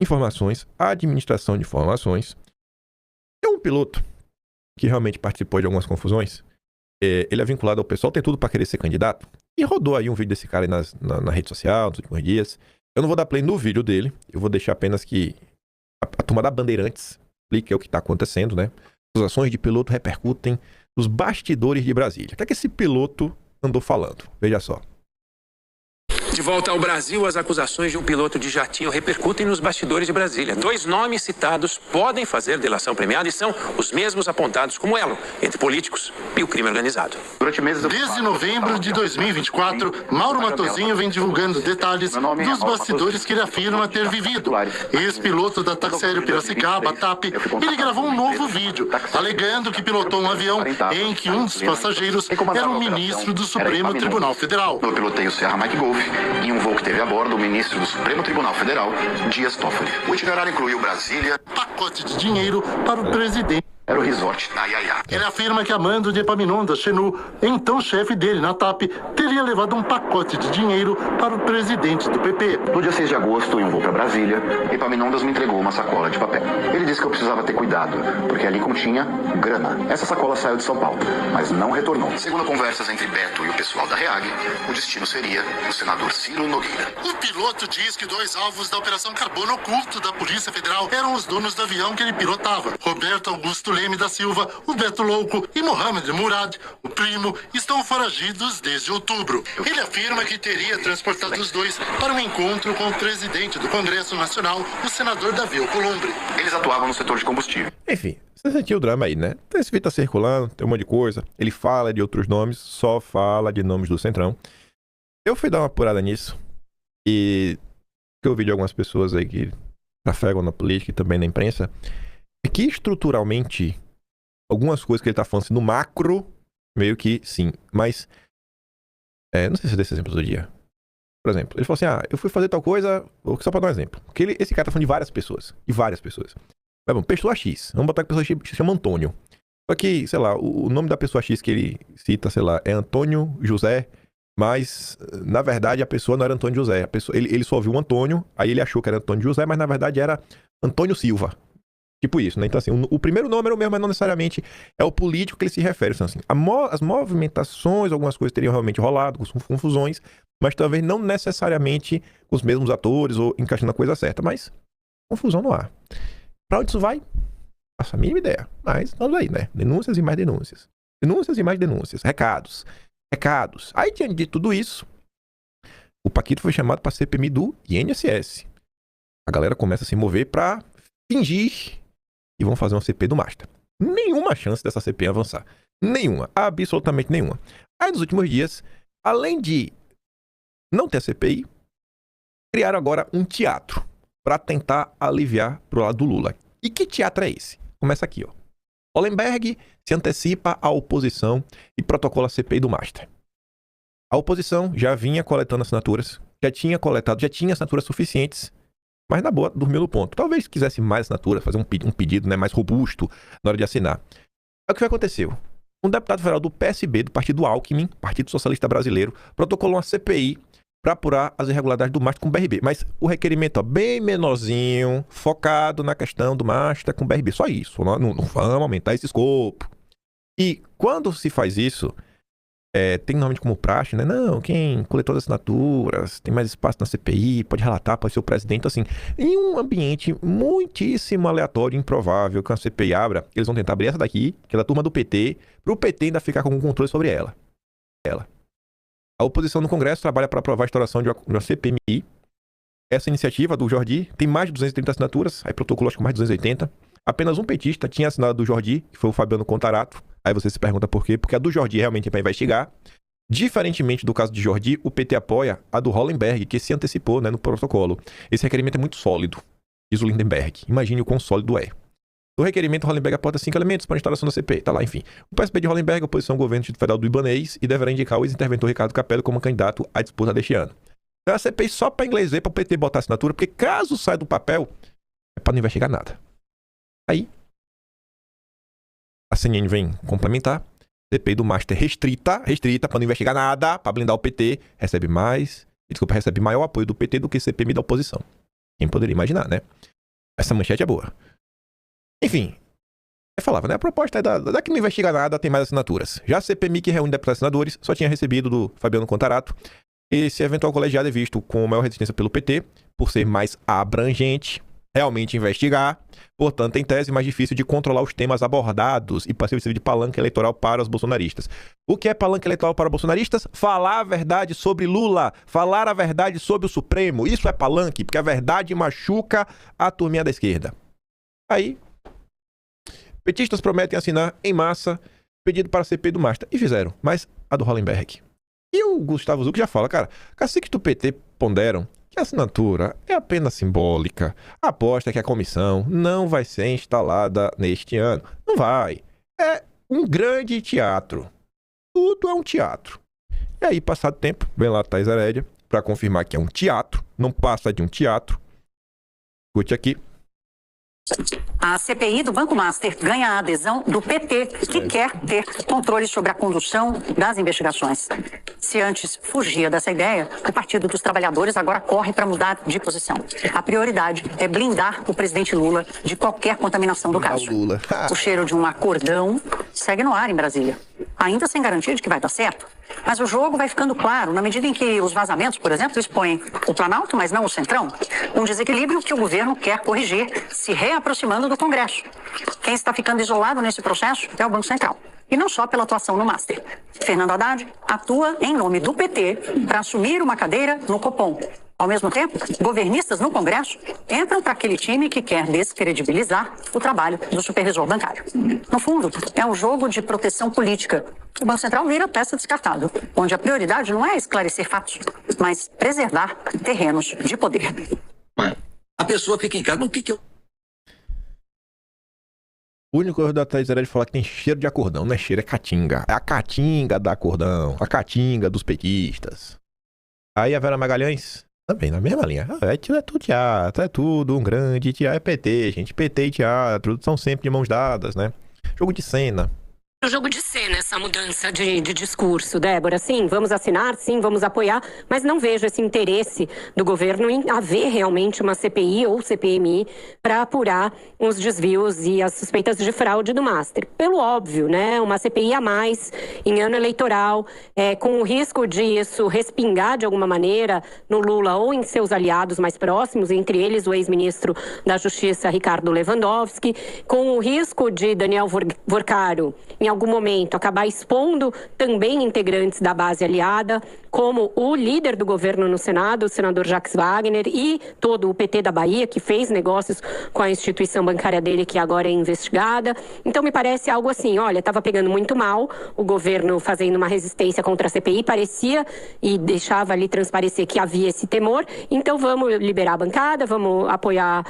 informações, administração de informações. Tem um piloto que realmente participou de algumas confusões. Ele é vinculado ao pessoal, tem tudo para querer ser candidato. E rodou aí um vídeo desse cara aí na rede social nos últimos dias. Eu não vou dar play no vídeo dele. Eu vou deixar apenas que a turma da Bandeirantes explique o que está acontecendo, né? As ações de piloto repercutem nos bastidores de Brasília. O que é que esse piloto andou falando? Veja só. De volta ao Brasil, as acusações de um piloto de jatinho repercutem nos bastidores de Brasília. 2 nomes citados podem fazer delação premiada e são os mesmos apontados como elo entre políticos e o crime organizado. Desde novembro de 2024, Mauro Matosinho vem divulgando detalhes dos bastidores que ele afirma ter vivido. Ex-piloto da Taxaero Piracicaba, TAP, ele gravou um novo vídeo, alegando que pilotou um avião em que um dos passageiros era um ministro do Supremo Tribunal Federal. Eu pilotei o Serra Mike Golf em um voo que teve a bordo o ministro do Supremo Tribunal Federal, Dias Toffoli. O itinerário incluiu Brasília, Pacote de dinheiro para o presidente. era o resort Ayaya. Ele afirma que Amando de Epaminondas Chenu, então chefe dele na TAP, teria levado um pacote de dinheiro para o presidente do PP. No dia 6 de agosto, em um voo para Brasília, Epaminondas me entregou uma sacola de papel. Ele disse que eu precisava ter cuidado, porque ali continha grana. Essa sacola saiu de São Paulo, mas não retornou. Segundo conversas entre Beto e o pessoal da REAG, o destino seria o senador Ciro Nogueira. O piloto diz que 2 alvos da Operação Carbono Oculto da Polícia Federal eram os donos do avião que ele pilotava. Roberto Augusto Leme da Silva, o Beto Louco e Mohamed Murad, o primo, estão foragidos desde outubro. Ele afirma que teria transportado os dois para um encontro com o presidente do Congresso Nacional, o senador Davi Alcolumbre. Eles atuavam no setor de combustível. Enfim, você sentiu o drama aí, né? Então esse vídeo tá circulando, tem um monte de coisa. Ele fala de outros nomes, só fala de nomes do Centrão. Eu fui dar uma apurada nisso e eu ouvi de algumas pessoas aí que trafegam na política e também na imprensa, é que estruturalmente algumas coisas que ele tá falando assim, no macro, meio que sim, mas não sei se eu dei esse exemplo do dia. Por exemplo, ele falou assim, eu fui fazer tal coisa, só pra dar um exemplo, porque esse cara tá falando de várias pessoas, mas bom, pessoa X, vamos botar que a pessoa X se chama Antônio, só que, sei lá, o nome da pessoa X que ele cita, sei lá, é Antônio José, mas na verdade a pessoa não era Antônio José, ele só ouviu o Antônio, aí ele achou que era Antônio José, mas na verdade era Antônio Silva. Tipo isso, né? Então, assim, o primeiro nome era o mesmo, mas não necessariamente é o político que ele se refere. Então, assim, as movimentações, algumas coisas teriam realmente rolado, com confusões, mas talvez não necessariamente com os mesmos atores ou encaixando a coisa certa. Mas, confusão no ar. Pra onde isso vai? Faço a mínima ideia. Mas, vamos aí, né? Denúncias e mais denúncias. Denúncias e mais denúncias. Recados. Aí, diante de tudo isso, o Paquito foi chamado para CPMI do INSS. A galera começa a se mover para fingir e vão fazer uma CP do Master. Nenhuma chance dessa CP avançar. Nenhuma. Absolutamente nenhuma. Aí nos últimos dias, além de não ter a CPI, criaram agora um teatro para tentar aliviar pro lado do Lula. E que teatro é esse? Começa aqui, ó. Hollenberg se antecipa à oposição e protocola a CPI do Master. A oposição já vinha coletando assinaturas, já tinha assinaturas suficientes, mas na boa, dormiu no ponto. Talvez quisesse mais assinatura, fazer um pedido, né, mais robusto na hora de assinar. É o que aconteceu. Um deputado federal do PSB, do Partido Alckmin, Partido Socialista Brasileiro, protocolou uma CPI para apurar as irregularidades do Master com o BRB. Mas o requerimento, bem menorzinho, focado na questão do Master com o BRB. Só isso. Não vamos aumentar esse escopo. E quando se faz isso, tem normalmente como praxe, né? Não, quem coletou as assinaturas, tem mais espaço na CPI, pode relatar, pode ser o presidente, assim. Em um ambiente muitíssimo aleatório e improvável que a CPI abra, eles vão tentar abrir essa daqui, que é da turma do PT, para o PT ainda ficar com um controle sobre ela. A oposição no Congresso trabalha para aprovar a instauração de uma CPMI. Essa iniciativa do Jordi tem mais de 230 assinaturas, aí protocolou acho que mais de 280. Apenas um petista tinha assinado do Jordi, que foi o Fabiano Contarato. Aí você se pergunta por quê? Porque a do Jordi realmente é para investigar. Diferentemente do caso de Jordi, o PT apoia a do Hollenberg, que se antecipou, né, no protocolo. Esse requerimento é muito sólido, diz o Lindenberg. Imagine o quão sólido é. No requerimento, Hollenberg aporta 5 elementos para a instalação da CPI. Tá lá, enfim. O PSB de Hollenberg oposição ao governo federal do Ibanez e deverá indicar o ex-interventor Ricardo Capello como candidato à disputa deste ano. Então a CPI só para inglês ver, para o PT botar assinatura, porque caso saia do papel, é para não investigar nada. Aí, a CNN vem complementar. CPI do Master restrita para não investigar nada, para blindar o PT, recebe maior apoio do PT do que CPMI da oposição. Quem poderia imaginar, né? Essa manchete é boa. Enfim, eu falava, né? A proposta é da que não investiga nada, tem mais assinaturas. Já a CPMI, que reúne deputados e senadores, só tinha recebido do Fabiano Contarato. Esse eventual colegiado é visto com maior resistência pelo PT, por ser mais abrangente, realmente investigar, portanto, em tese, mais difícil de controlar os temas abordados e passível de palanque eleitoral para os bolsonaristas. O que é palanque eleitoral para bolsonaristas? Falar a verdade sobre Lula, falar a verdade sobre o Supremo. Isso é palanque, porque a verdade machuca a turminha da esquerda. Aí, petistas prometem assinar em massa pedido para a CPI do Masta. E fizeram, mas a do Hollenberg. E o Gustavo Zucchi já fala, cara, caciques do PT ponderam que a assinatura é apenas simbólica. A aposta é que a comissão não vai ser instalada neste ano. Não vai. É um grande teatro. Tudo é um teatro. E aí, passado tempo, vem lá a Thais Herédia para confirmar que é um teatro. Não passa de um teatro. Escute aqui. A CPI do Banco Master ganha a adesão do PT, que quer ter controle sobre a condução das investigações. Se antes fugia dessa ideia, o Partido dos Trabalhadores agora corre para mudar de posição. A prioridade é blindar o presidente Lula de qualquer contaminação do caso. O cheiro de um acordão segue no ar em Brasília, ainda sem garantia de que vai dar certo. Mas o jogo vai ficando claro na medida em que os vazamentos, por exemplo, expõem o Planalto, mas não o Centrão. Um desequilíbrio que o governo quer corrigir, se reaproximando do Congresso. Quem está ficando isolado nesse processo é o Banco Central. E não só pela atuação no Master. Fernando Haddad atua em nome do PT para assumir uma cadeira no Copom. Ao mesmo tempo, governistas no Congresso entram para aquele time que quer descredibilizar o trabalho do supervisor bancário. No fundo, é um jogo de proteção política. O Banco Central vira peça descartável, onde a prioridade não é esclarecer fatos, mas preservar terrenos de poder. A pessoa fica em casa, o que eu... O único erro da Thais Herédia é falar que tem cheiro de acordão. Não é cheiro, é caatinga. É a caatinga da acordão. A caatinga dos petistas. Aí a Vera Magalhães, também na mesma linha. É tudo teatro, é tudo um grande teatro. É PT, gente. PT e teatro são sempre de mãos dadas, né? Jogo de cena. O jogo de cena, essa mudança de discurso, Débora. Sim, vamos assinar, sim, vamos apoiar, mas não vejo esse interesse do governo em haver realmente uma CPI ou CPMI para apurar os desvios e as suspeitas de fraude do Master. Pelo óbvio, né? Uma CPI a mais em ano eleitoral, com o risco de isso respingar de alguma maneira no Lula ou em seus aliados mais próximos, entre eles o ex-ministro da Justiça, Ricardo Lewandowski, com o risco de Daniel Vorcaro, em algum momento, acabar expondo também integrantes da base aliada, como o líder do governo no Senado, o senador Jacques Wagner, e todo o PT da Bahia, que fez negócios com a instituição bancária dele, que agora é investigada. Então, me parece algo assim, olha, estava pegando muito mal, o governo fazendo uma resistência contra a CPI, parecia e deixava ali transparecer que havia esse temor, então vamos liberar a bancada, vamos apoiar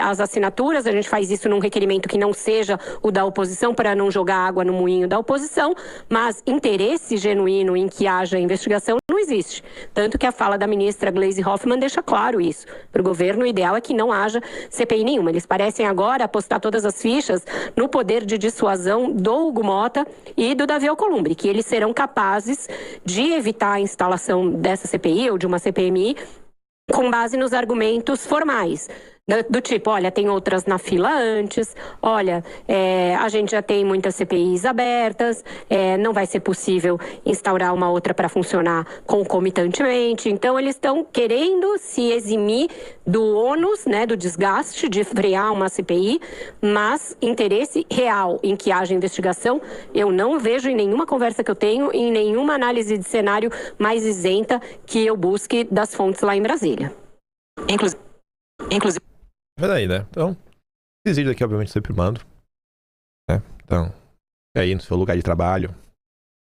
as assinaturas, a gente faz isso num requerimento que não seja o da oposição, para não jogar água no moinho da oposição, mas interesse genuíno em que haja investigação não existe. Tanto que a fala da ministra Gleisi Hoffmann deixa claro isso. Para o governo, o ideal é que não haja CPI nenhuma. Eles parecem agora apostar todas as fichas no poder de dissuasão do Hugo Mota e do Davi Alcolumbre, que eles serão capazes de evitar a instalação dessa CPI ou de uma CPMI com base nos argumentos formais. Do tipo, olha, tem outras na fila antes, olha, a gente já tem muitas CPIs abertas, não vai ser possível instaurar uma outra para funcionar concomitantemente. Então, eles estão querendo se eximir do ônus, né, do desgaste de frear uma CPI, mas interesse real em que haja investigação, eu não vejo em nenhuma conversa que eu tenho, em nenhuma análise de cenário mais isenta que eu busque das fontes lá em Brasília. Inclusive. Mas aí, né? Então, esses vídeos aqui, obviamente, sempre mando. Né? Então, aí no seu lugar de trabalho,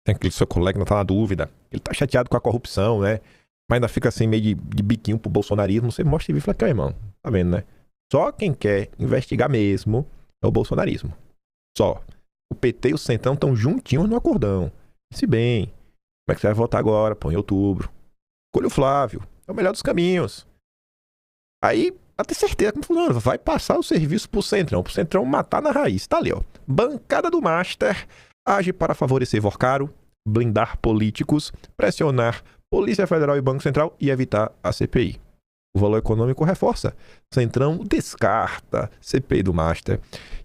tem aquele seu colega que não tá na dúvida, ele tá chateado com a corrupção, né? Mas ainda fica assim, meio de biquinho pro bolsonarismo. Você mostra e vê e fala, que, irmão, tá vendo, né? Só quem quer investigar mesmo é o bolsonarismo. Só. O PT e o Centrão estão juntinhos no acordão. Se bem, como é que você vai votar agora? Pô, em outubro. Escolha o Flávio. É o melhor dos caminhos. Aí, pra ter certeza como funciona, vai passar o serviço pro Centrão matar na raiz. Tá ali, ó. Bancada do Master age para favorecer Vorcaro, blindar políticos, pressionar Polícia Federal e Banco Central e evitar a CPI. O Valor Econômico reforça. Centrão descarta. CPI do Master.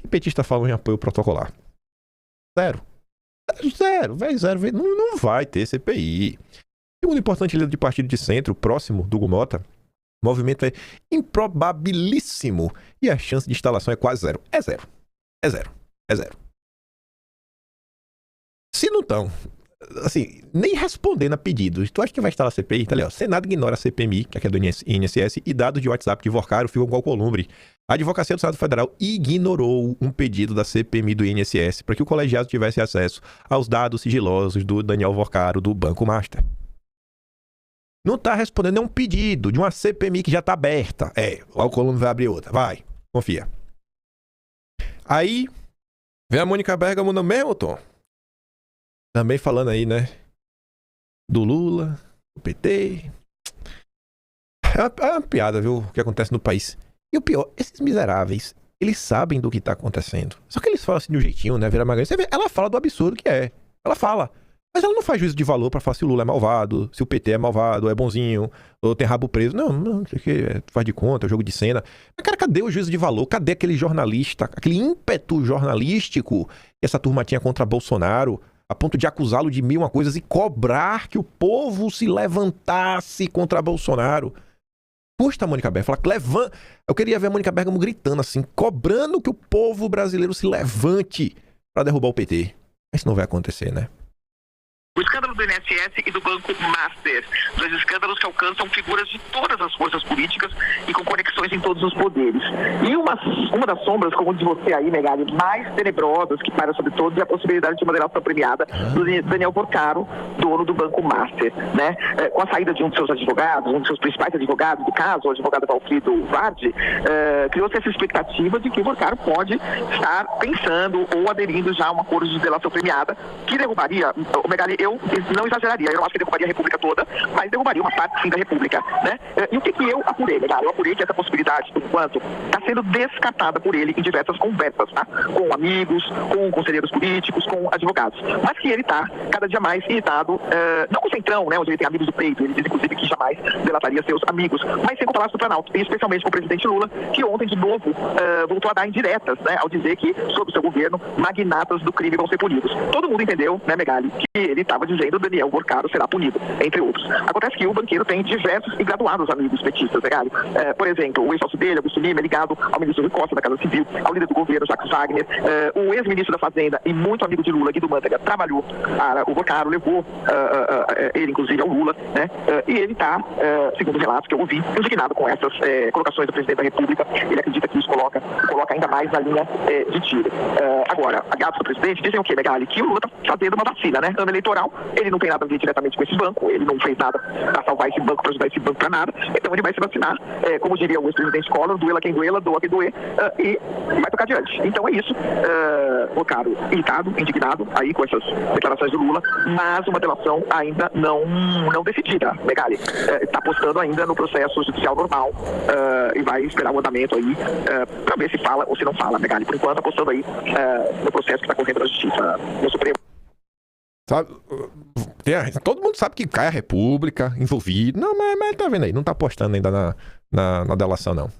E petista falam em apoio protocolar. Zero. Não vai ter CPI. Segundo importante líder de partido de centro, próximo do Hugo Mota, o movimento é improbabilíssimo e a chance de instalação é quase zero. É zero. Se não estão, assim, nem respondendo a pedidos, tu acha que vai instalar a CPI? Tá ali, ó. Senado ignora a CPMI, que é do INSS, e dados de WhatsApp de Vorcaro ficam com Alcolumbre. A Advocacia do Senado Federal ignorou um pedido da CPMI do INSS para que o colegiado tivesse acesso aos dados sigilosos do Daniel Vorcaro do Banco Master. Não tá respondendo nenhum pedido de uma CPMI que já tá aberta. O Alcolumbre vai abrir outra. Vai, confia. Aí, vem a Mônica Bergamo no mesmo tom. Também falando aí, né? Do Lula, do PT. É uma piada, viu? O que acontece no país. E o pior, esses miseráveis, eles sabem do que tá acontecendo. Só que eles falam assim de um jeitinho, né? Vera Magalhães. Você vê, ela fala do absurdo que é. Ela fala. Mas ela não faz juízo de valor pra falar se o Lula é malvado, se o PT é malvado, ou é bonzinho, ou tem rabo preso. Não sei o que, faz de conta, é jogo de cena. Mas, cara, cadê o juízo de valor? Cadê aquele jornalista, aquele ímpeto jornalístico que essa turma tinha contra Bolsonaro, a ponto de acusá-lo de mil uma coisas e cobrar que o povo se levantasse contra Bolsonaro? Custa a Mônica Bergamo. Eu queria ver a Mônica Bergamo gritando assim, cobrando que o povo brasileiro se levante pra derrubar o PT. Mas isso não vai acontecer, né? O escândalo do INSS e do Banco Master, dois escândalos que alcançam figuras de todas as forças políticas e com conexões em todos os poderes. E uma das sombras, como diz você aí, Megali, mais tenebrosas que paira sobre todos é a possibilidade de uma delação premiada do Daniel Vorcaro, dono do Banco Master, né? Com a saída de um de seus advogados, um dos seus principais advogados do caso, o advogado Valfrido Vardi, criou-se essa expectativa de que o Vorcaro pode estar pensando ou aderindo já a um acordo de delação premiada que derrubaria, o Megali, eu não exageraria, eu não acho que derrubaria a República toda, mas derrubaria uma parte sim da República, né? E o que eu apurei, Megali? Eu apurei que essa possibilidade, por enquanto, está sendo descartada por ele em diversas conversas, tá? Com amigos, com conselheiros políticos, com advogados. Mas que ele está cada dia mais irritado, não com o Centrão, né? Onde ele tem amigos do peito, ele diz inclusive que jamais delataria seus amigos, mas sim com o Palácio do Planalto, e especialmente com o presidente Lula, que ontem de novo voltou a dar indiretas, né? Ao dizer que, sob o seu governo, magnatas do crime vão ser punidos. Todo mundo entendeu, né, Megali, que ele estava dizendo que Daniel Vorcaro será punido, entre outros. Acontece que o banqueiro tem diversos e graduados amigos petistas, Megali. Por exemplo, o ex-sócio dele, Augusto Lima, é ligado ao ministro Rui Costa da Casa Civil, ao líder do governo, Jacques Wagner, o ex-ministro da Fazenda e muito amigo de Lula, Guido Mantega, trabalhou para o Vorcaro, levou ele, inclusive, ao Lula, né? E ele está, segundo relatos que eu ouvi, indignado com essas colocações do presidente da República. Ele acredita que isso coloca ainda mais na linha de tiro. Agora, aliados do presidente dizem o quê, Megali? Que o Lula está fazendo uma vacina, né? Ano eleitoral, ele não tem nada a ver diretamente com esse banco, ele não fez nada para salvar esse banco, para ajudar esse banco para nada, então ele vai se vacinar, como diria o ex-presidente Collor, doela quem doela, doa quem doer, e vai tocar adiante. Então é isso, Vorcaro irritado, indignado aí com essas declarações do Lula, mas uma delação ainda não decidida, Megali. Está apostando ainda no processo judicial normal e vai esperar o andamento aí para ver se fala ou se não fala, Megali. Por enquanto, apostando aí no processo que está correndo na Justiça no Supremo. Sabe, todo mundo sabe que cai a República envolvido. Não, mas tá vendo aí, não tá apostando ainda na delação, não.